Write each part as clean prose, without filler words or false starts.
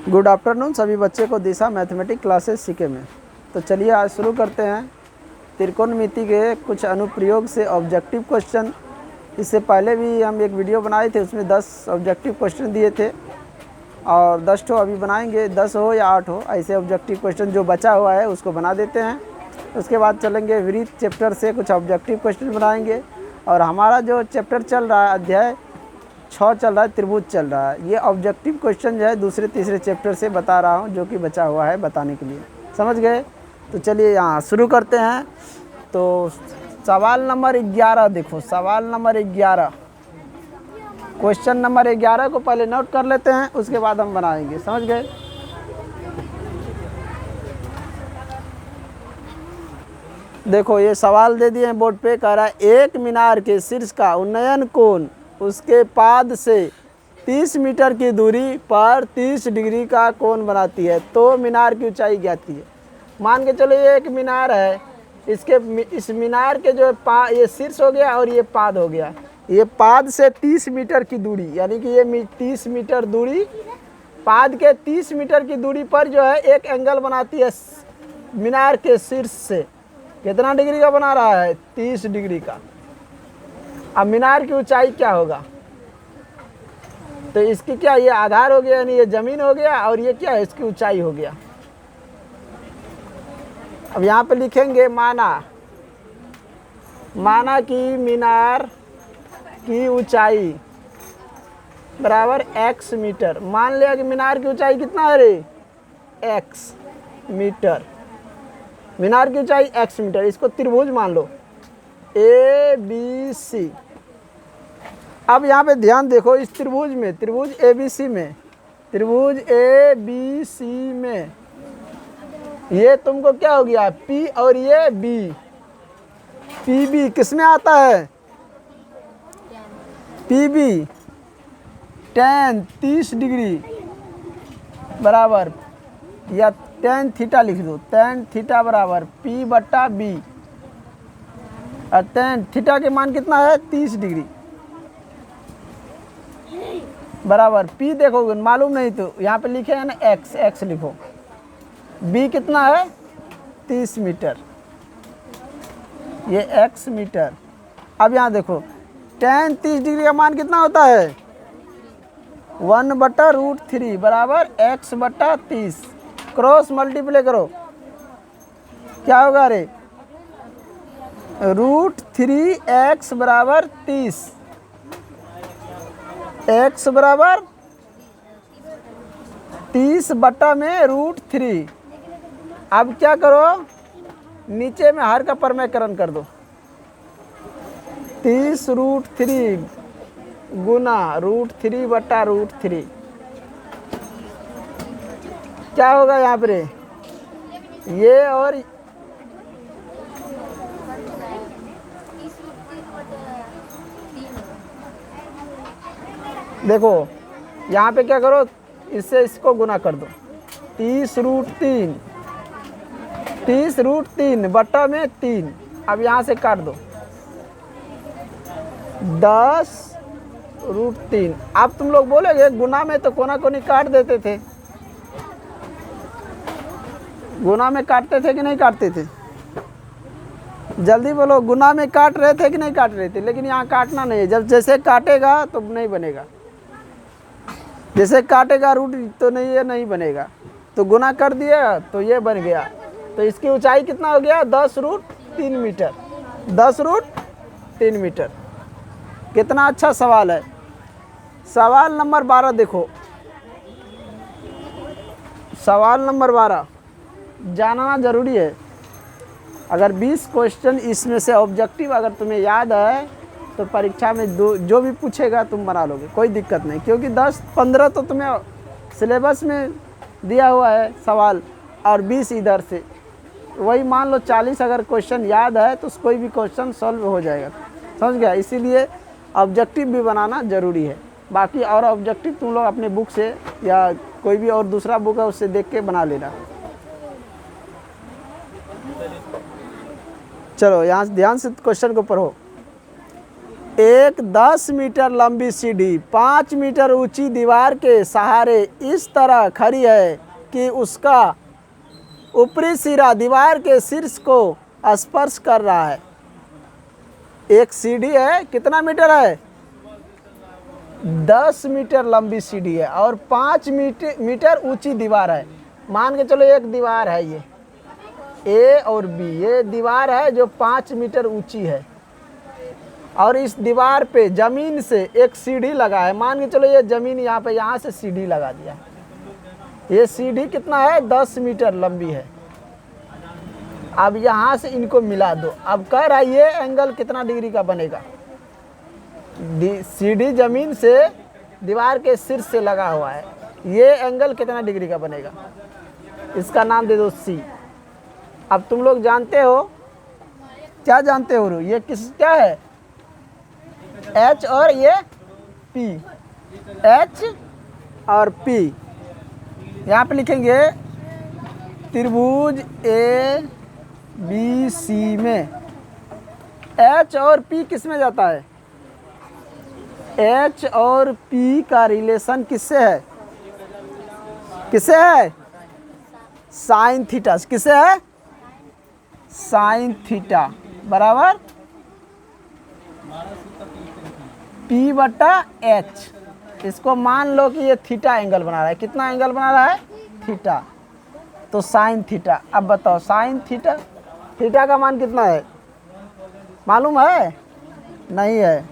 Good afternoon सभी बच्चे को दिशा मैथमेटिक्स क्लासेस सीखे में। तो चलिए आज शुरू करते हैं त्रिकोणमिति के कुछ अनुप्रयोग से ऑब्जेक्टिव क्वेश्चन। इससे पहले भी हम एक वीडियो बनाए थे, उसमें 10 ऑब्जेक्टिव क्वेश्चन दिए थे और 10 तो अभी बनाएंगे, 10 हो या 8 हो, ऐसे ऑब्जेक्टिव क्वेश्चन जो बचा हुआ है उसको बना देते हैं। उसके बाद चलेंगे वृत्त चैप्टर से कुछ ऑब्जेक्टिव क्वेश्चन बनाएंगे। और हमारा जो चैप्टर चल रहा है, अध्याय 6 चल रहा है, त्रिभुज चल रहा है। ये ऑब्जेक्टिव क्वेश्चन जो है दूसरे तीसरे चैप्टर से बता रहा हूँ, जो कि बचा हुआ है बताने के लिए। समझ गए? तो चलिए यहाँ शुरू करते हैं। तो सवाल नंबर 11 देखो, सवाल नंबर 11, क्वेश्चन नंबर 11 को पहले नोट कर लेते हैं, उसके बाद हम बनाएंगे। समझ गए? देखो ये सवाल दे दिए हैं बोर्ड पे, कह रहा है एक मीनार के शीर्ष का उन्नयन कोण उसके पाद से 30 मीटर की दूरी पर 30 डिग्री का कोण बनाती है, तो मीनार की ऊंचाई ज्ञात है। मान के चलो ये एक मीनार है, इस मीनार के जो ये शीर्ष हो गया और ये पाद हो गया। ये पाद से 30 मीटर की दूरी, यानी कि ये 30 मीटर दूरी, पाद के 30 मीटर की दूरी पर जो है एक एंगल बनाती है मीनार के शीर्ष से। कितना डिग्री का बना रहा है? 30 डिग्री का। अब मीनार की ऊंचाई क्या होगा? तो इसकी क्या, ये आधार हो गया, यानी ये जमीन हो गया, और ये क्या है, इसकी ऊंचाई हो गया। अब यहाँ पे लिखेंगे माना कि मीनार की ऊंचाई बराबर x मीटर। मान लिया कि मीनार की ऊंचाई कितना है रे? x metre. मीनार की ऊंचाई x मीटर। इसको त्रिभुज मान लो, ABC। अब यहाँ पे ध्यान देखो, इस त्रिभुज में, त्रिभुज ABC में, त्रिभुज ABC में ये तुमको क्या हो गया? P और ये B, PB किस में आता है? PB tan 30 डिग्री बराबर, या tan थीटा लिख दो, tan थीटा बराबर P बट्टा B। और tan थीटा के मान कितना है? 30 डिग्री बराबर P। देखो मालूम नहीं तो यहाँ पे लिखे है ना x लिखो। B कितना है? 30 मीटर, ये x मीटर। अब यहाँ देखो tan 30 डिग्री का मान कितना होता है? 1/√3 बराबर x बट्टा 30। क्रॉस मल्टीप्लाई करो, क्या होगा रे? √3x बराबर 30, x बराबर 30 बट्टा में √3। अब क्या करो, नीचे में हर का परमेकरण कर दो। 30√3 गुना √3 बट्टा √3, क्या होगा यहाँ पर? ये और देखो यहाँ पे क्या करो, इससे इसको गुना कर दो। 30√3 बट्टा में 3। अब यहाँ से काट दो 10√3। अब तुम लोग बोलोगे गुना में तो कोना कोनी काट देते थे, गुना में काटते थे कि नहीं काटते थे? जल्दी बोलो, गुना में काट रहे थे कि नहीं काट रहे थे? लेकिन यहाँ काटना नहीं है, जब जैसे काटेगा तो नहीं बनेगा, जैसे काटेगा रूट तो नहीं, ये नहीं बनेगा। तो गुना कर दिया तो ये बन गया। तो इसकी ऊंचाई कितना हो गया? 10√3 मीटर, 10√3 मीटर। कितना अच्छा सवाल है। सवाल नंबर 12 देखो, सवाल नंबर 12 जानना जरूरी है। अगर 20 क्वेश्चन इसमें से ऑब्जेक्टिव अगर तुम्हें याद है तो परीक्षा में जो भी पूछेगा तुम बना लोगे, कोई दिक्कत नहीं, क्योंकि 10-15 तो तुम्हें सिलेबस में दिया हुआ है सवाल, और 20 इधर से, वही मान लो 40 अगर क्वेश्चन याद है तो कोई भी क्वेश्चन सॉल्व हो जाएगा। समझ गया? इसीलिए ऑब्जेक्टिव भी बनाना ज़रूरी है। बाकी और ऑब्जेक्टिव तुम लोग अपने बुक से या कोई भी और दूसरा बुक है उससे देख के बना लेना। चलो यहाँ ध्यान से क्वेश्चन को पढ़ो। एक 10 मीटर लंबी सीढ़ी 5 मीटर ऊंची दीवार के सहारे इस तरह खड़ी है कि उसका ऊपरी सिरा दीवार के शीर्ष को स्पर्श कर रहा है। एक सीढ़ी है, कितना मीटर है? 10 मीटर लंबी सीढ़ी है और 5 मीटर ऊंची दीवार है। मान के चलो एक दीवार है, ये ए और बी, ये दीवार है जो 5 मीटर ऊंची है और इस दीवार पे जमीन से एक सीढ़ी लगा है। मान के चलो ये जमीन यहाँ पे, यहाँ से सीढ़ी लगा दिया। ये सीढ़ी कितना है? 10 मीटर लंबी है। अब यहाँ से इनको मिला दो। अब कह रहा है ये एंगल कितना डिग्री का बनेगा? सीढ़ी जमीन से दीवार के शीर्ष से लगा हुआ है, ये एंगल कितना डिग्री का बनेगा? इसका नाम दे दो सी। अब तुम लोग जानते हो, क्या जानते हो? ये किस क्या है? एच और ये पी, एच और पी। यहाँ पे लिखेंगे त्रिभुज ए बी सी में एच और पी किस में जाता है? एच और पी का रिलेशन किससे है? किससे है? Sine theta. किससे है? साइन थीटा बराबर पी बटा एच। इसको मान लो कि ये थीटा एंगल बना रहा है। कितना एंगल बना रहा है? थीटा। तो साइन थीटा। अब बताओ साइन थीटा, थीटा का मान कितना है? मालूम है? नहीं है।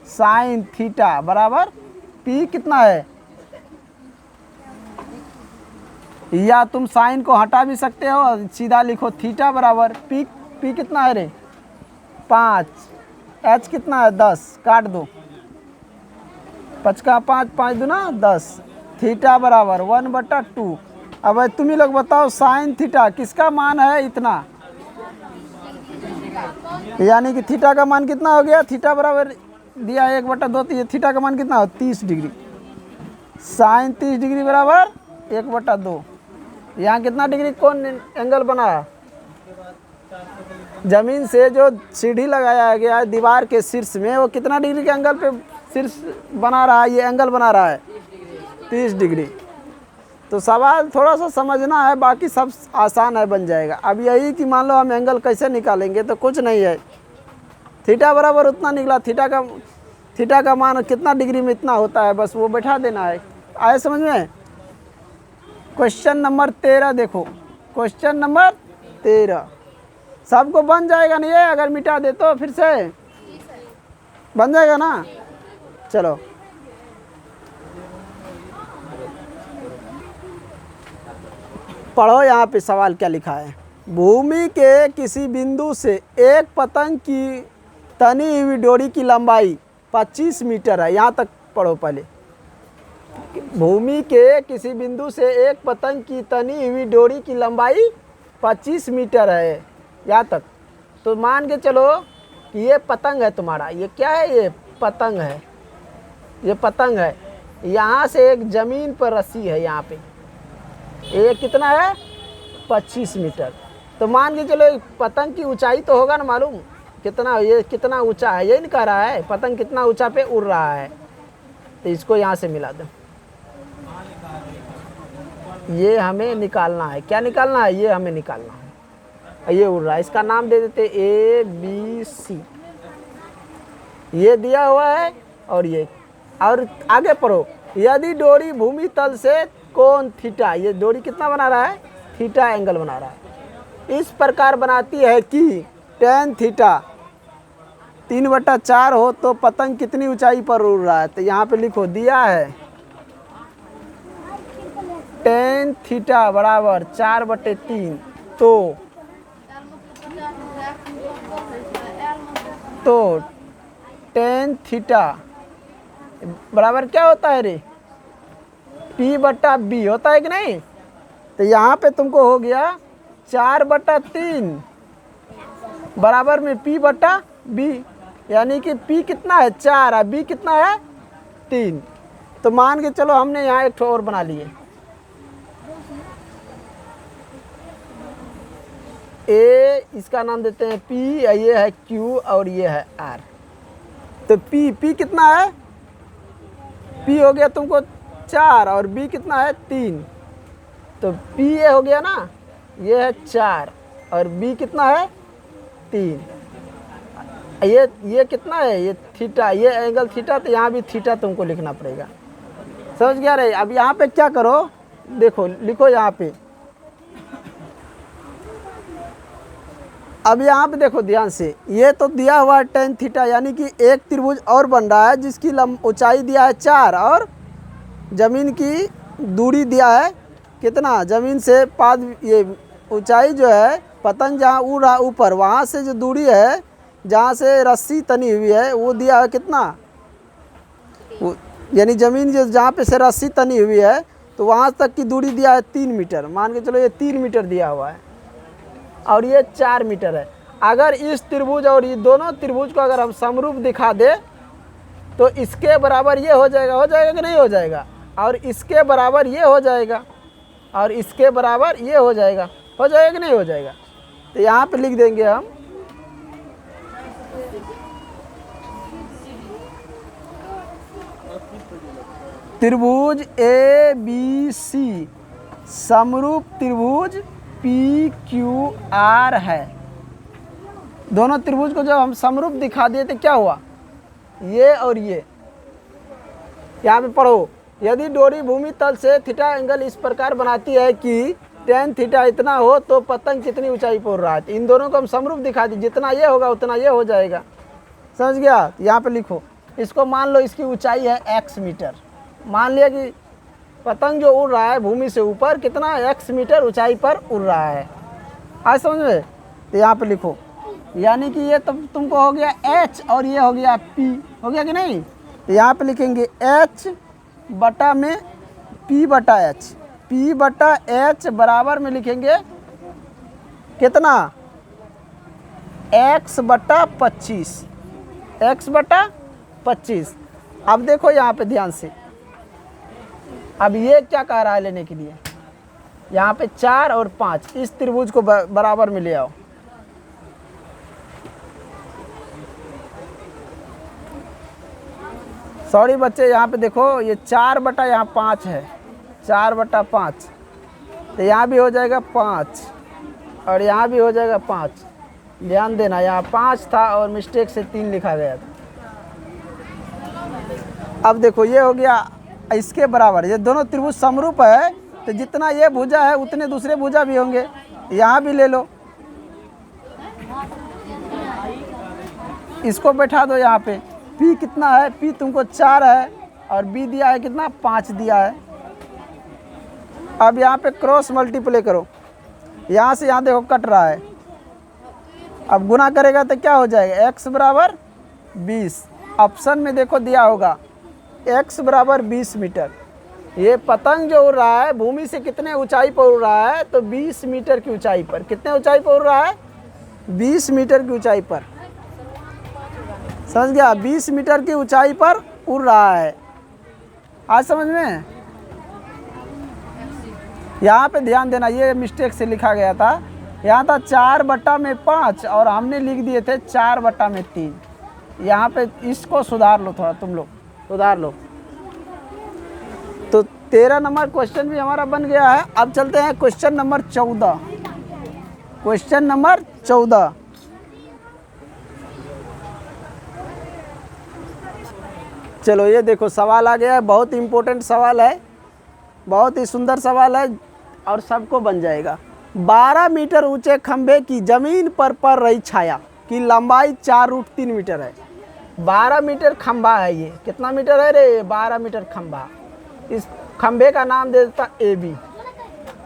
साइन थीटा बराबर पी कितना है? या तुम साइन को हटा भी सकते हो, सीधा लिखो थीटा बराबर पी कितना है रे? 5। एच कितना है? 10। काट दो, 5 का 5, 5 दूना 10। थीटा बराबर 1/2। अब तुम ही लोग बताओ साइन थीटा किसका मान है? इतना। यानी कि थीटा का मान कितना हो गया? थीटा बराबर दिया 1/2, तो ये थीटा का मान कितना हो? 30 डिग्री। साइन 30 डिग्री बराबर 1/2। यहाँ कितना डिग्री कौन एंगल बना? जमीन से जो सीढ़ी लगाया गया है दीवार के शीर्ष में, वो कितना डिग्री के एंगल पे शीर्ष बना रहा है? ये एंगल बना रहा है 30 डिग्री। तो सवाल थोड़ा सा समझना है, बाकी सब आसान है, बन जाएगा। अब यही कि मान लो हम एंगल कैसे निकालेंगे, तो कुछ नहीं है, थीटा बराबर उतना निकला। थीटा का मान कितना डिग्री में इतना होता है, बस वो बैठा देना है। आए समझ में? क्वेश्चन नंबर 13 देखो, क्वेश्चन नंबर 13 सबको बन जाएगा नहीं है? अगर मिटा दे तो फिर से बन जाएगा ना? चलो पढ़ो, यहाँ पे सवाल क्या लिखा है। भूमि के किसी बिंदु से एक पतंग की तनी हुई डोरी की लंबाई 25 मीटर है। यहाँ तक पढ़ो पहले। भूमि के किसी बिंदु से एक पतंग की तनी हुई डोरी की लंबाई 25 मीटर है, यहाँ तक। तो मान के चलो कि ये पतंग है तुम्हारा। ये क्या है? ये पतंग है, ये पतंग है। यहाँ से एक जमीन पर रस्सी है, यहाँ पे ये कितना है? 25 मीटर। तो मान के चलो पतंग की ऊंचाई तो होगा ना मालूम कितना? ये कितना ऊंचा है, ये नहीं कह रहा है पतंग कितना ऊंचा पे उड़ रहा है। तो इसको यहाँ से मिला दो, ये हमें निकालना है। क्या निकालना है? ये हमें निकालना है। ये उड़ रहा है, इसका नाम दे देते ए बी सी। ये दिया हुआ है और ये, और आगे पढ़ो। यदि डोरी भूमि तल से कोण थीटा, ये डोरी कितना बना रहा है? थीटा एंगल बना रहा है। इस प्रकार बनाती है कि tan थीटा 3/4 हो तो पतंग कितनी ऊंचाई पर उड़ रहा है? तो यहाँ पे लिखो, दिया है tan थीटा बराबर 4/3। तो tan थीटा बराबर क्या होता है रे? P/B होता है कि नहीं? तो यहाँ पे तुमको हो गया 4/3 बराबर में P/B, यानी कि P कितना है? 4 है, B कितना है? 3। तो मान के चलो हमने यहाँ एक और बना लिए। A इसका नाम देते हैं P, ये है Q और ये है R। तो पी कितना है, पी हो गया तुमको 4 और बी कितना है 3, तो पी ये हो गया ना, ये है 4 और बी कितना है 3। ये कितना है, ये थीटा, ये एंगल थीटा, तो यहाँ भी थीटा तुमको लिखना पड़ेगा। समझ गया रे। अब यहाँ पे क्या करो, देखो लिखो यहाँ पे, अब यहाँ पे देखो ध्यान से, ये तो दिया हुआ है tan थीटा, यानी कि एक त्रिभुज और बन रहा है जिसकी ऊंचाई दिया है 4 और ज़मीन की दूरी दिया है कितना, ज़मीन से पाद, ये ऊंचाई जो है पतंग जहाँ उड़ रहा ऊपर, वहाँ से जो दूरी है जहाँ से रस्सी तनी हुई है वो दिया है कितना, यानी ज़मीन जो जहाँ पे से रस्सी तनी हुई है तो वहाँ तक की दूरी दिया है 3 मीटर, मान के चलो ये 3 मीटर दिया हुआ है और ये 4 मीटर है। अगर इस त्रिभुज और ये दोनों त्रिभुज को अगर हम समरूप दिखा दे तो इसके बराबर ये हो जाएगा कि नहीं हो जाएगा, और इसके बराबर ये हो जाएगा और इसके बराबर ये हो जाएगा कि नहीं हो जाएगा। तो यहाँ पे लिख देंगे हम त्रिभुज ए बी सी समरूप त्रिभुज पी क्यू आर है। दोनों त्रिभुज को जब हम समरूप दिखा दिए तो क्या हुआ, ये और ये, यहाँ पे पढ़ो, यदि डोरी भूमि तल से थीटा एंगल इस प्रकार बनाती है कि tan थीटा इतना हो तो पतंग कितनी ऊंचाई पर उड़ रहा है। इन दोनों को हम समरूप दिखा दी, जितना ये होगा उतना ये हो जाएगा। समझ गया। यहाँ पे लिखो, इसको मान लो इसकी ऊंचाई है x मीटर, मान लिया कि पतंग जो उड़ रहा है भूमि से ऊपर कितना x मीटर ऊंचाई पर उड़ रहा है। आज समझ में। तो यहाँ पे लिखो, यानी कि ये तब तुमको हो गया h और ये हो गया p, हो गया कि नहीं। तो यहाँ पे लिखेंगे h बटा में p बटा h, p बटा h बराबर में लिखेंगे कितना, x बटा 25, x बटा 25। अब देखो यहाँ पे ध्यान से, अब ये क्या कह रहा है लेने के लिए, यहाँ पे 4 और 5 इस त्रिभुज को बराबर में ले आओ। सॉरी बच्चे, यहाँ पे देखो ये 4 बटा यहाँ 5 है, 4 बटा 5, तो यहाँ भी हो जाएगा 5 और यहाँ भी हो जाएगा 5। ध्यान देना, यहाँ 5 था और मिस्टेक से 3 लिखा गया था। अब देखो ये हो गया इसके बराबर, ये दोनों त्रिभुज समरूप है तो जितना ये भुजा है उतने दूसरे भुजा भी होंगे, यहाँ भी ले लो, इसको बैठा दो यहाँ पे। P कितना है, P तुमको 4 है और B दिया है कितना 5 दिया है। अब यहाँ पे क्रॉस मल्टीप्लाई करो, यहाँ से यहाँ देखो कट रहा है, अब गुना करेगा तो क्या हो जाएगा, x बराबर 20। ऑप्शन में देखो दिया होगा x बराबर 20 मीटर। ये पतंग जो उड़ रहा है भूमि से कितने ऊंचाई पर उड़ रहा है, तो 20 मीटर की ऊंचाई पर। कितने ऊंचाई पर उड़ रहा है, 20 मीटर की ऊंचाई पर। समझ गया, 20 मीटर की ऊंचाई पर उड़ रहा है। आज समझ में। यहाँ पे ध्यान देना, ये मिस्टेक से लिखा गया था, यहाँ था 4 बटा में 5 और हमने लिख दिए थे 4 बटा में 3। यहाँ पे इसको सुधार लो, थोड़ा तुम लोग सुधार लो। तो 13 नंबर क्वेश्चन भी हमारा बन गया है। अब चलते हैं क्वेश्चन नंबर 14। क्वेश्चन नंबर 14, चलो ये देखो सवाल आ गया है, बहुत इंपॉर्टेंट सवाल है, बहुत ही सुंदर सवाल है और सबको बन जाएगा। 12 मीटर ऊंचे खंभे की जमीन पर पड़ रही छाया की लंबाई 4√3 मीटर है। 12 मीटर खंभा है, ये कितना मीटर है रे, 12 मीटर खंभा। इस खंभे का नाम दे देता AB।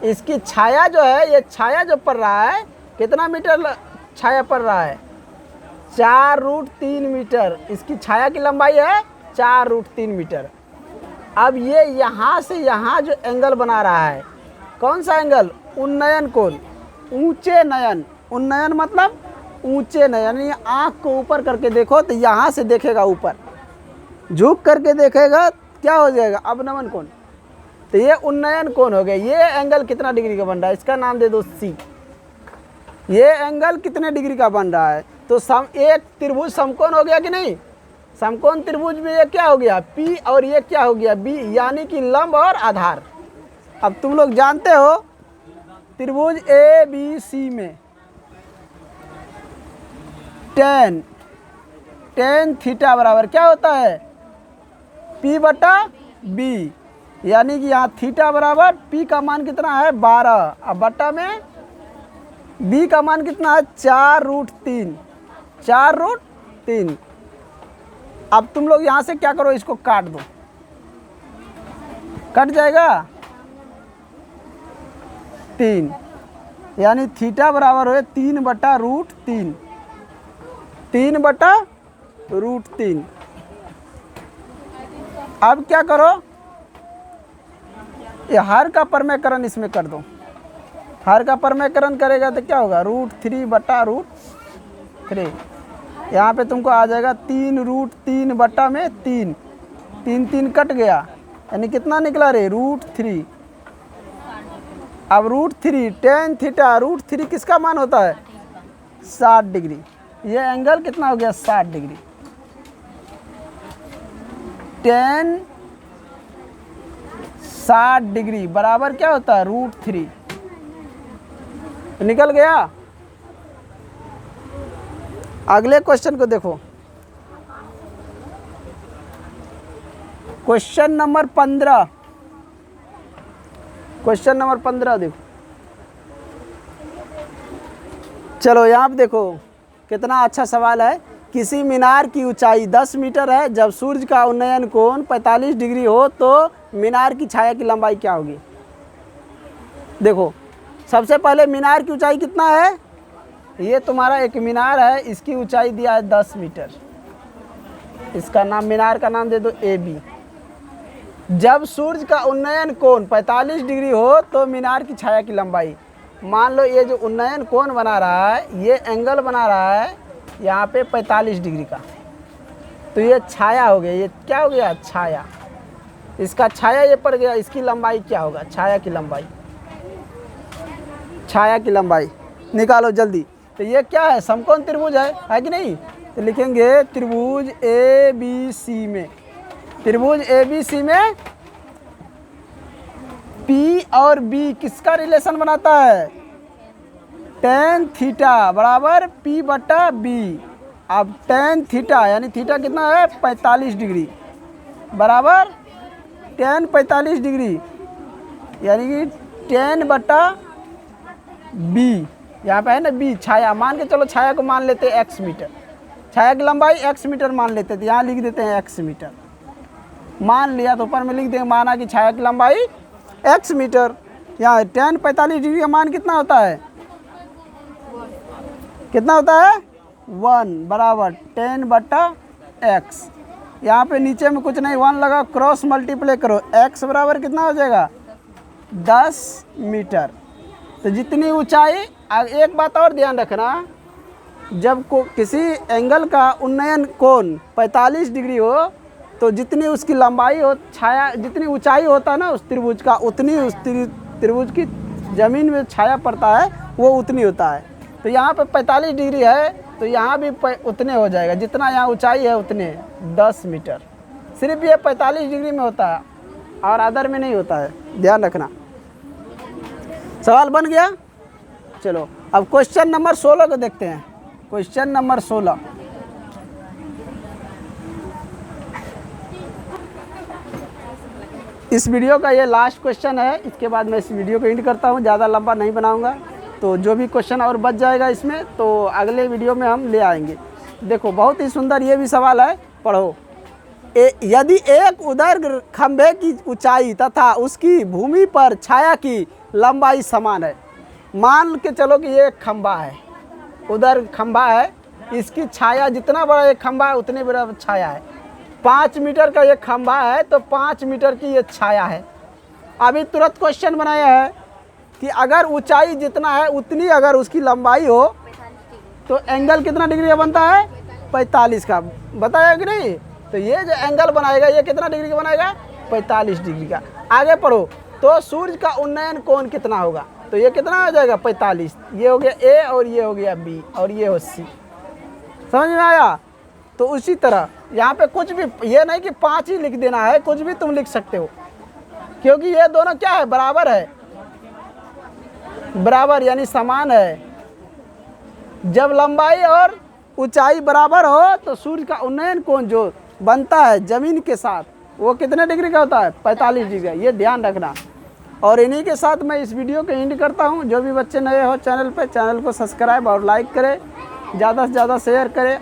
इसकी छाया जो है, ये छाया जो पड़ रहा है कितना मीटर छाया पड़ रहा है, 4√3 मीटर। इसकी छाया की लंबाई है 4√3 मीटर। अब ये यहाँ से यहाँ जो एंगल बना रहा है, कौन सा एंगल, उन्नयन कोण, ऊंचे नयन। उन्नयन मतलब ऊंचे नयन, यानी आँख को ऊपर करके देखो तो यहाँ से देखेगा ऊपर, झुक करके देखेगा क्या हो जाएगा, अवनमन कोण। तो ये उन्नयन कोण हो गया। ये एंगल कितना डिग्री का बन रहा है, इसका नाम दे दो C। ये एंगल कितने डिग्री का बन रहा है, तो एक त्रिभुज समकोण हो गया कि नहीं। समकोण त्रिभुज में ये क्या हो गया P और ये क्या हो गया B, यानी कि लंब और आधार। अब तुम लोग जानते हो त्रिभुज ABC में टेन थीटा बराबर क्या होता है P बटा B, यानी कि यहाँ थीटा बराबर P का मान कितना है 12, अब बटा में B का मान कितना है 4√3, 4√3। अब तुम लोग यहाँ से क्या करो, इसको काट दो, कट जाएगा 3, यानी थीटा बराबर हो 3/√3, 3/√3। अब क्या करो, ये हर का परमेकरण इसमें कर दो, हर का परमेकरण करेगा तो क्या होगा √3/√3। यहाँ पे तुमको आ जाएगा 3√3 बटा में 3, 3 कट गया, यानी कितना निकला रे √3। अब √3 टेन थीटा, √3 किसका मान होता है 60 डिग्री। ये एंगल कितना हो गया 60 डिग्री। टेन 60 डिग्री बराबर क्या होता है √3, निकल गया। अगले क्वेश्चन को देखो, क्वेश्चन नंबर 15, क्वेश्चन नंबर 15 देखो। चलो यहाँ पे देखो कितना अच्छा सवाल है। किसी मीनार की ऊंचाई 10 मीटर है, जब सूर्य का उन्नयन कोण 45 डिग्री हो तो मीनार की छाया की लंबाई क्या होगी। देखो सबसे पहले मीनार की ऊंचाई कितना है, ये तुम्हारा एक मीनार है, इसकी ऊंचाई दिया है 10 मीटर, इसका नाम मीनार का नाम दे दो AB। जब सूर्य का उन्नयन कोण 45 डिग्री हो तो मीनार की छाया की लंबाई, मान लो ये जो उन्नयन कोण बना रहा है, ये एंगल बना रहा है यहाँ पे 45 डिग्री का, तो ये छाया हो गया, ये क्या हो गया छाया, इसका छाया ये पड़ गया, इसकी लंबाई क्या होगा छाया की लंबाई, छाया की लंबाई निकालो जल्दी। तो ये क्या है समकोण त्रिभुज है कि नहीं, तो लिखेंगे त्रिभुज ABC में, त्रिभुज ABC में P और B किसका रिलेशन बनाता है टेन थीटा बराबर P बटा B। अब टेन थीटा यानी थीटा कितना है 45 डिग्री बराबर टेन 45 डिग्री, यानी कि 10 बटा B, यहाँ पे है ना B छाया, मान के चलो छाया को मान लेते हैं x मीटर, छाया की लंबाई x मीटर मान लेते थे, यहाँ लिख देते हैं x मीटर, मान लिया तो ऊपर में लिख देंगे माना कि छाया की लंबाई x मीटर। यहाँ टेन 45 डिग्री का मान कितना होता है, कितना होता है 1 बराबर 10 बटा x। यहाँ पे नीचे में कुछ नहीं 1 लगा, क्रॉस मल्टीप्लाई करो, x बराबर कितना हो जाएगा 10 मीटर। तो जितनी ऊंचाई, एक बात और ध्यान रखना, जब किसी एंगल का उन्नयन कोण 45 डिग्री हो तो जितनी उसकी लंबाई हो, छाया जितनी ऊंचाई होता है ना उस त्रिभुज का, उतनी उस त्रिभुज की ज़मीन में छाया पड़ता है वो उतनी होता है। तो यहाँ पे 45 डिग्री है तो यहाँ भी उतने हो जाएगा, जितना यहाँ ऊंचाई है उतने 10 मीटर। सिर्फ ये 45 डिग्री में होता है और अदर में नहीं होता है, ध्यान रखना। सवाल बन गया। चलो अब क्वेश्चन नंबर 16 को देखते हैं। क्वेश्चन नंबर 16, इस वीडियो का ये लास्ट क्वेश्चन है, इसके बाद मैं इस वीडियो को एंड करता हूँ, ज़्यादा लंबा नहीं बनाऊँगा। तो जो भी क्वेश्चन और बच जाएगा इसमें तो अगले वीडियो में हम ले आएंगे। देखो बहुत ही सुंदर ये भी सवाल है, पढ़ो। यदि एक उदर्घ खंभे की ऊंचाई तथा उसकी भूमि पर छाया की लंबाई समान है, मान के चलो कि ये एक खंभा है, उदर्घ खंभा है, इसकी छाया जितना बड़ा एक खंभा है उतने बड़ा छाया है। 5 मीटर का ये खंभा है तो 5 मीटर की ये छाया है। अभी तुरंत क्वेश्चन बनाया है कि अगर ऊंचाई जितना है उतनी अगर उसकी लंबाई हो तो एंगल कितना डिग्री का बनता है 45 का, बताया कि नहीं। तो ये जो एंगल बनाएगा ये कितना डिग्री का बनाएगा 45 डिग्री का। आगे पढ़ो, तो सूर्य का उन्नयन कोण कितना होगा, तो ये कितना हो जाएगा 45। ये हो गया A और ये हो गया B और ये हो C। समझ में आया। तो उसी तरह यहाँ पे कुछ भी, ये नहीं कि 5 ही लिख देना है, कुछ भी तुम लिख सकते हो, क्योंकि ये दोनों क्या है, बराबर है, बराबर यानी समान है। जब लंबाई और ऊंचाई बराबर हो तो सूर्य का उन्नयन कोण जो बनता है जमीन के साथ वो कितने डिग्री का होता है, 45 डिग्री। ये ध्यान रखना। और इन्हीं के साथ मैं इस वीडियो को एंड करता हूँ। जो भी बच्चे नए हो चैनल पे, चैनल को सब्सक्राइब और लाइक करें, ज़्यादा से ज़्यादा शेयर करें।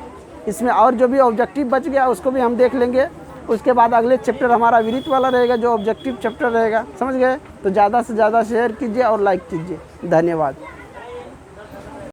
इसमें और जो भी ऑब्जेक्टिव बच गया उसको भी हम देख लेंगे। उसके बाद अगले चैप्टर हमारा विरित वाला रहेगा, जो ऑब्जेक्टिव चैप्टर रहेगा, समझ गए। तो ज़्यादा से ज़्यादा शेयर कीजिए और लाइक कीजिए। धन्यवाद।